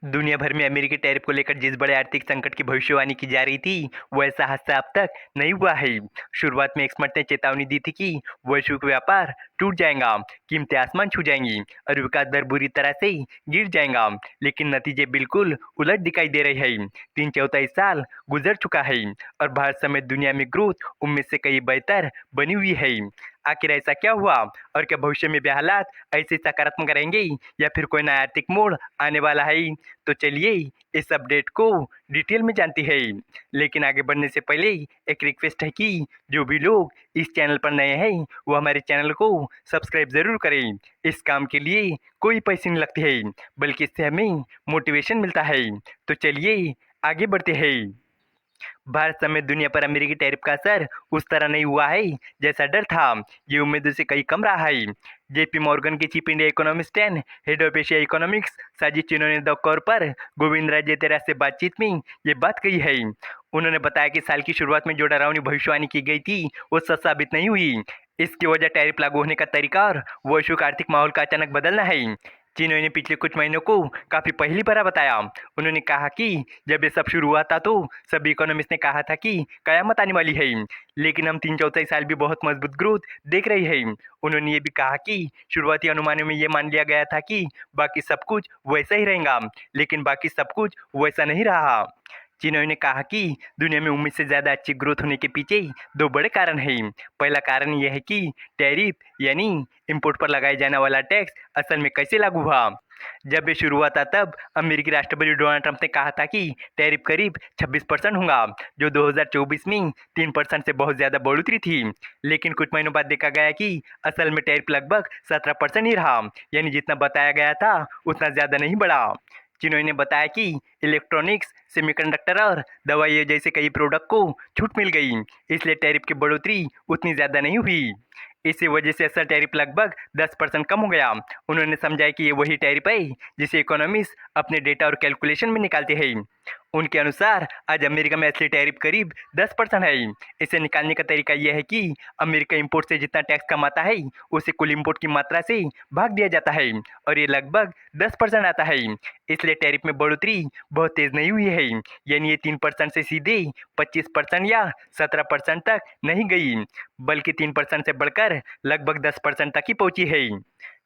दुनिया भर में अमेरिकी टैरिफ को लेकर जिस बड़े आर्थिक संकट की भविष्यवाणी की जा रही थी, वैसा हादसा अब तक नहीं हुआ है। शुरुआत में एक्सपर्ट ने चेतावनी दी थी कि वैश्विक व्यापार टूट जाएगा, कीमतें आसमान छू जाएंगी और विकास दर बुरी तरह से गिर जाएगा। लेकिन नतीजे बिल्कुल उलट दिखाई दे रहे हैं। 3 चौथाई साल गुजर चुका है और भारत समेत दुनिया में ग्रोथ उम्मीद से कहीं बेहतर बनी हुई है। आखिर ऐसा क्या हुआ और क्या भविष्य में भी हालात ऐसे सकारात्मक रहेंगे या फिर कोई नया आर्थिक मोड़ आने वाला है? तो चलिए इस अपडेट को डिटेल में जानते हैं। लेकिन आगे बढ़ने से पहले एक रिक्वेस्ट है कि जो भी लोग इस चैनल पर नए हैं वो हमारे चैनल को सब्सक्राइब ज़रूर करें। इस काम के लिए कोई पैसे नहीं लगते हैं, बल्कि इससे हमें मोटिवेशन मिलता है। तो चलिए आगे बढ़ते हैं। भारत समेत दुनिया पर अमेरिकी टैरिफ का असर उस तरह नहीं हुआ है जैसा डर था। ये उम्मीदों से कहीं कम रहा है। जेपी मॉर्गन के chief India economist and head of Asia economics Sajjid Chinoy ने द कॉर पर गोविंद राज तेरा से बातचीत में ये बात कही है। उन्होंने बताया कि साल की शुरुआत में जो डरावनी भविष्यवाणी की गई थी वो सच साबित नहीं हुई। इसकी वजह टैरिफ लागू होने का तरीका और वैश्विक आर्थिक माहौल का अचानक बदलना है। चीनों ने पिछले कुछ महीनों को काफ़ी पहली बार बताया। उन्होंने कहा कि जब ये सब शुरू हुआ था तो सभी इकोनॉमिस्ट ने कहा था कि कयामत आने वाली है, लेकिन हम 3 चौथाई साल भी बहुत मजबूत ग्रोथ देख रहे हैं। उन्होंने ये भी कहा कि शुरुआती अनुमानों में ये मान लिया गया था कि बाकी सब कुछ वैसा ही रहेगा, लेकिन बाकी सब कुछ वैसा नहीं रहा। चिनॉय ने कहा कि दुनिया में उम्मीद से ज़्यादा अच्छी ग्रोथ होने के पीछे दो बड़े कारण हैं। पहला कारण यह है कि टैरिफ यानी इंपोर्ट पर लगाया जाने वाला टैक्स असल में कैसे लागू हुआ। जब ये शुरू हुआ था तब अमेरिकी राष्ट्रपति डोनाल्ड ट्रंप ने कहा था कि टैरिफ करीब 26% होगा, जो 2024 में 3% से बहुत ज़्यादा बढ़ोतरी थी। लेकिन कुछ महीनों बाद देखा गया कि असल में टैरिफ लगभग 17% ही रहा, यानी जितना बताया गया था उतना ज़्यादा नहीं बढ़ा। चिनोय ने बताया कि इलेक्ट्रॉनिक्स, सेमीकंडक्टर और दवाइयों जैसे कई प्रोडक्ट को छूट मिल गई, इसलिए टैरिफ की बढ़ोतरी उतनी ज़्यादा नहीं हुई। इसी वजह से असल टैरिफ लगभग 10% कम हो गया। उन्होंने समझाया कि ये वही टैरिफ है जिसे इकोनॉमिस्ट अपने डेटा और कैलकुलेशन में निकालते हैं। उनके अनुसार आज अमेरिका में असली टैरिफ करीब 10% है। इसे निकालने का तरीका यह है कि अमेरिका इंपोर्ट से जितना टैक्स कमाता है उसे कुल इंपोर्ट की मात्रा से भाग दिया जाता है और ये लगभग 10% आता है। इसलिए टैरिफ में बढ़ोतरी बहुत तेज़ नहीं हुई है, यानी ये 3% से सीधे 25% या 17% तक नहीं गई, बल्कि 3% से बढ़कर लगभग 10% तक ही पहुंची है।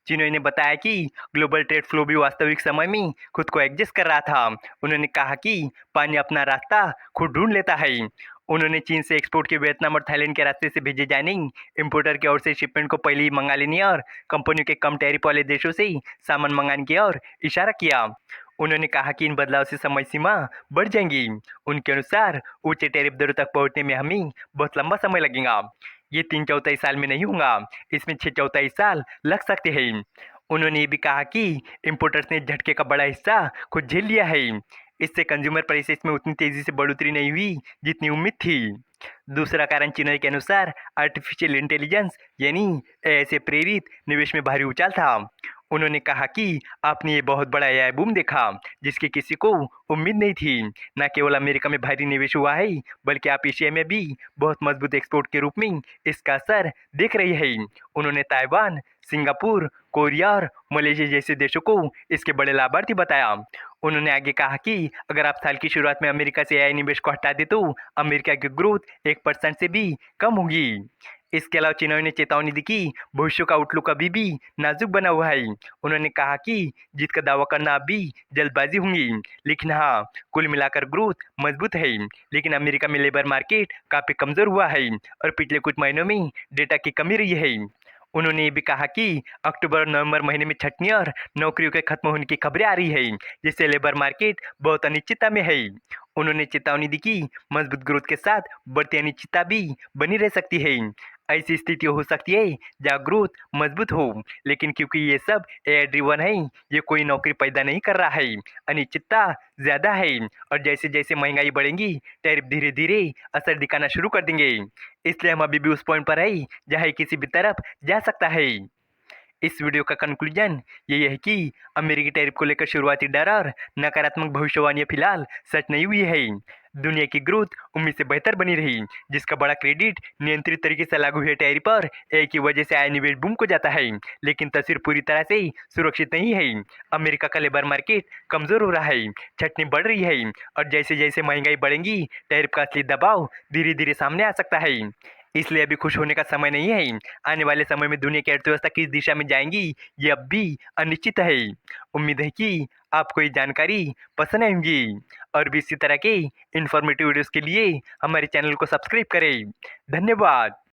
चिनोय ने बताया कि ग्लोबल ट्रेड फ्लो भी वास्तविक समय में खुद को एडजस्ट कर रहा था। उन्होंने कहा कि पानी अपना रास्ता खुद ढूंढ लेता है। उन्होंने चीन से एक्सपोर्ट के वियतनाम और थाईलैंड के रास्ते से भेजे जाने इंपोर्टर की ओर से शिपमेंट को पहले ही मंगा लेने और कंपनियों के कम टैरिफ वाले देशों से सामान मंगाने की ओर इशारा किया। उन्होंने कहा कि इन बदलाव से समय सीमा बढ़ जाएंगी। उनके अनुसार ऊंचे टैरिफ दरों तक पहुंचने में हमें बहुत लंबा समय लगेगा। ये 3 चौथाई साल में नहीं होगा, इसमें 6 चौथाई साल लग सकते हैं। उन्होंने ये भी कहा कि इम्पोर्टर्स ने झटके का बड़ा हिस्सा खुद झेल लिया है। इससे कंज्यूमर प्राइसेस में उतनी तेज़ी से बढ़ोतरी नहीं हुई जितनी उम्मीद थी। दूसरा कारण चिनॉय के अनुसार आर्टिफिशियल इंटेलिजेंस यानी एआई से प्रेरित निवेश में भारी उछाल था। उन्होंने कहा कि आपने ये बहुत बड़ा एआई बूम देखा जिसकी किसी को उम्मीद नहीं थी। न केवल अमेरिका में भारी निवेश हुआ है, बल्कि आप एशिया में भी बहुत मजबूत एक्सपोर्ट के रूप में इसका असर देख रहे हैं। उन्होंने ताइवान, सिंगापुर, कोरिया और मलेशिया जैसे देशों को इसके बड़े लाभार्थी बताया। उन्होंने आगे कहा कि अगर आप साल की शुरुआत में अमेरिका से एआई निवेश को हटा दें तो अमेरिका की ग्रोथ 1% से भी कम होगी। इसके अलावा चिनॉय ने चेतावनी दी कि भविष्य का आउटलुक अभी भी नाजुक बना हुआ है। उन्होंने कहा कि जीत का दावा करना अभी जल्दबाजी होंगी, लेकिन हाँ, कुल मिलाकर ग्रोथ मजबूत है। लेकिन अमेरिका में लेबर मार्केट काफ़ी कमज़ोर हुआ है और पिछले कुछ महीनों में डेटा की कमी रही है। उन्होंने ये भी कहा कि अक्टूबर और नवंबर महीने में छंटनी और नौकरियों के खत्म होने की खबरें आ रही है, जिससे लेबर मार्केट बहुत अनिश्चितता में है। उन्होंने चेतावनी दी कि मजबूत ग्रोथ के साथ बढ़ती अनिश्चितता भी बनी रह सकती है। ऐसी स्थिति हो सकती है जहाँ ग्रोथ मजबूत हो, लेकिन क्योंकि ये सब एआई ड्रिवन है, ये कोई नौकरी पैदा नहीं कर रहा है, अनिश्चितता ज़्यादा है और जैसे जैसे महंगाई बढ़ेगी टैरिफ धीरे धीरे असर दिखाना शुरू कर देंगे। इसलिए हम अभी भी उस पॉइंट पर है जहाँ किसी भी तरफ जा सकता है। इस वीडियो का कंक्लूजन ये है कि अमेरिकी टैरिफ को लेकर शुरुआती डर और नकारात्मक भविष्यवाणियां फिलहाल सच नहीं हुई है। दुनिया की ग्रोथ उम्मीद से बेहतर बनी रही, जिसका बड़ा क्रेडिट नियंत्रित तरीके से लागू हुए टैरिफ पर एक की वजह से आय निवेश बूम को जाता है। लेकिन तस्वीर पूरी तरह से सुरक्षित नहीं है। अमेरिका का लेबर मार्केट कमजोर हो रहा है, छटनी बढ़ रही है और जैसे जैसे महंगाई बढ़ेगी टैरिफ का असली दबाव धीरे धीरे सामने आ सकता है। इसलिए अभी खुश होने का समय नहीं है। आने वाले समय में दुनिया की अर्थव्यवस्था किस दिशा में जाएंगी ये अब भी अनिश्चित है। उम्मीद है कि आपको ये जानकारी पसंद आएगी और भी इसी तरह के इन्फॉर्मेटिव वीडियोस के लिए हमारे चैनल को सब्सक्राइब करें। धन्यवाद।